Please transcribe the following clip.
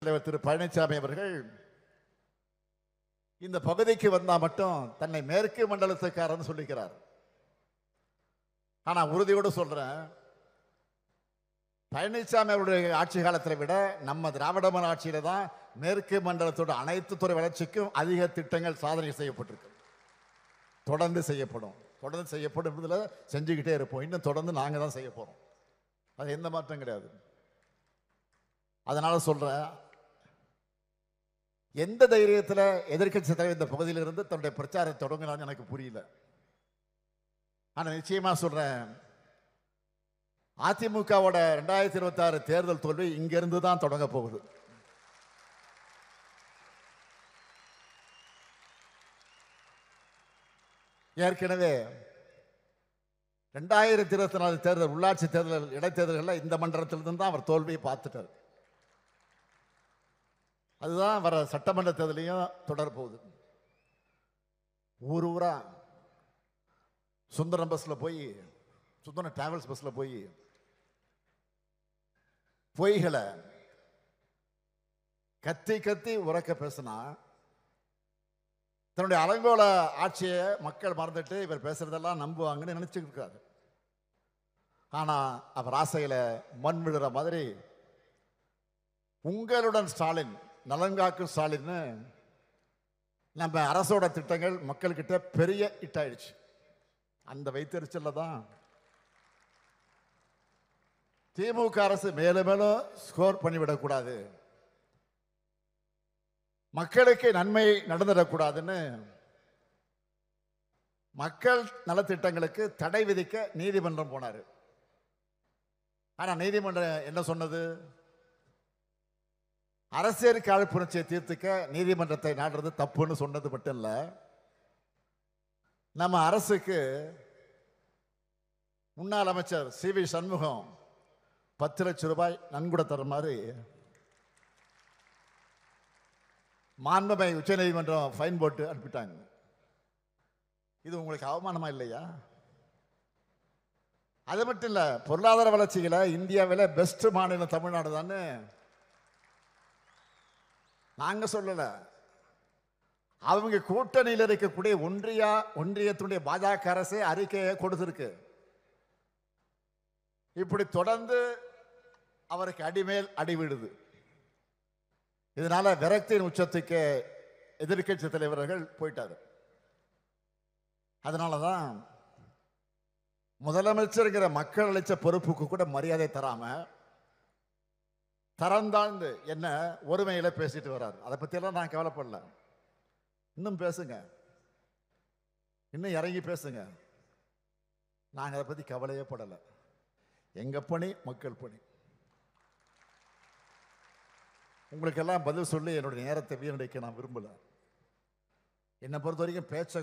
தலைவர் திரு பழனிசாமி அவர்கள் இந்த பகுதிக்கு வந்தா மட்டும் தன்னை மேற்கு மண்டலத்துக்காரன்னு சொல்லிக்கிறார். ஆனா உறுதியோடு சொல்றேன், பழனிசாமி அவருடைய ஆட்சி காலத்தை விட நம்ம திராவிட மாடல் ஆட்சியில தான் மேற்கு மண்டலத்தோட அனைத்து துறை வளர்ச்சிக்கும் அதிக திட்டங்கள் சாதனை செய்யப்பட்டிருக்கு. தொடர்ந்து செய்யப்படும் செஞ்சுக்கிட்டே இருப்போம். இன்னும் தொடர்ந்து நாங்க தான் செய்ய போறோம். அது எந்த மாற்றம் கிடையாது. அதனால சொல்றேன், எந்த தைரியத்தில் எதிர்க்கட்சி தலைவர் இந்த பகுதியிலிருந்து தன்னுடைய பிரச்சாரத்தை தொடங்கினான்னு எனக்கு புரியல. ஆனா நிச்சயமா சொல்றேன், அதிமுகவோட 2026 தேர்தல் தோல்வி இங்கிருந்து தான் தொடங்க போகுது. ஏற்கனவே 2024 தேர்தல், உள்ளாட்சி தேர்தல், இடைத்தேர்தல்கள் இந்த மண்டலத்திலிருந்து தான் அவர் தோல்வியை பார்த்துட்டார். அதுதான் வர சட்டமன்ற தேர்தலையும் தொடர போகுது. ஊரா சுந்தரம் பஸ்ல போய், சுந்தரம் டிராவல்ஸ் பஸ்ல போய் பொய்களை கத்தி கத்தி உறக்க பேசினா தன்னுடைய அலங்கோல ஆட்சியை மக்கள் மறந்துட்டு இவர் பேசுறதெல்லாம் நம்புவாங்கன்னு நினைச்சுட்டு இருக்காரு. ஆனா அவர் ஆசையில மண் விழுற மாதிரி உங்களுடன் ஸ்டாலின், நலங்காக்கும் ஸ்டாலின், நம்ம அரசோட திட்டங்கள் மக்கள்கிட்ட பெரிய இட்டாயிடுச்சு. அந்த வைத்தறிச்சல்ல தான் திமுக அரசு மேலும் மேலும் ஸ்கோர் பண்ணிவிடக்கூடாது, மக்களுக்கு நன்மை நடந்துடக்கூடாதுன்னு மக்கள் நலத்திட்டங்களுக்கு தடை விதிக்க நீதிமன்றம் போனாரு. ஆனா நீதிமன்றம் என்ன சொன்னது? அரசியல் காழ்ப்புணர்ச்சியை தீர்த்துக்க நீதிமன்றத்தை நாடுறது தப்புன்னு சொன்னது மட்டும் இல்ல, நம்ம அரசுக்கு முன்னாள் அமைச்சர் சி.வி. சண்முகம் 10 லட்சம் ரூபாய் நன்கொடை தர மாதிரி மாண்புமிகு உச்ச நீதிமன்றம் ஃபைன் போட்டு அனுப்பிட்டாங்க. இது உங்களுக்கு அவமானமா இல்லையா? அது மட்டும் இல்ல, பொருளாதார வளர்ச்சியில இந்தியாவில் பெஸ்ட் மாநிலம் தமிழ்நாடு தான் நாங்க சொல்லல. அவங்க கூட்டணியில் இருக்கக்கூடிய ஒன்றியத்துடைய பாஜக அரசே அறிக்கையை கொடுத்திருக்கு. இப்படி தொடர்ந்து அவருக்கு அடிமேல் அடி விடுது. இதனால விரக்தியின் உச்சத்துக்கு எதிர்க்கட்சி தலைவர்கள் போயிட்டாரு. அதனாலதான் முதலமைச்சருங்கிற மக்கள் அளிச்ச பொறுப்புக்கு கூட மரியாதை தராம தரந்தாழ்ந்து என்ன ஒருமையில பேசிட்டு வர்றாரு. அதை பத்தியெல்லாம் நான் கவலைப்படல. இன்னும் பேசுங்க, இன்னும் இறங்கி பேசுங்க. நாங்கள் அதை பத்தி கவலையே படலை. எங்க பணி மக்கள் பணி. உங்களுக்கெல்லாம் பதில் சொல்லி என்னுடைய நேரத்தை வீணடிக்க நான் விரும்பல. என்னை பொறுத்த வரைக்கும் பேச்ச